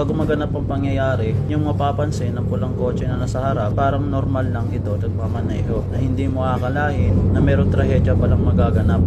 bago maganap ang pangyayari, yung mapapansin ng pulang kotse na nasa harap, parang normal lang ito nagmamaneho, na hindi mo akalain na merong trahedya palang magaganap.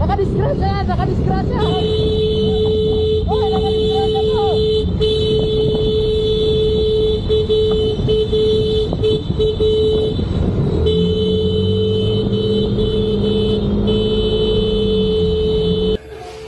Nakadisgrasya! Nakadisgrasya! Hoy, nakadisgrasya po!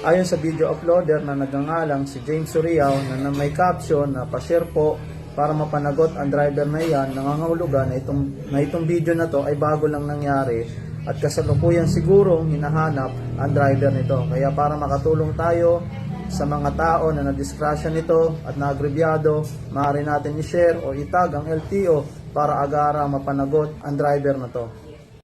Ayon sa video uploader na nagngangalang si James Suriao na may caption na pa-share po para mapanagot ang driver na yan, nangangahulugan na itong video na to ay bago lang nangyari at kasalukuyan sigurong hinahanap ang driver nito. Kaya para makatulong tayo sa mga tao na nadisgrasya nito at naagrebyado, maaari natin i-share o itag ang LTO para agara mapanagot ang driver na to.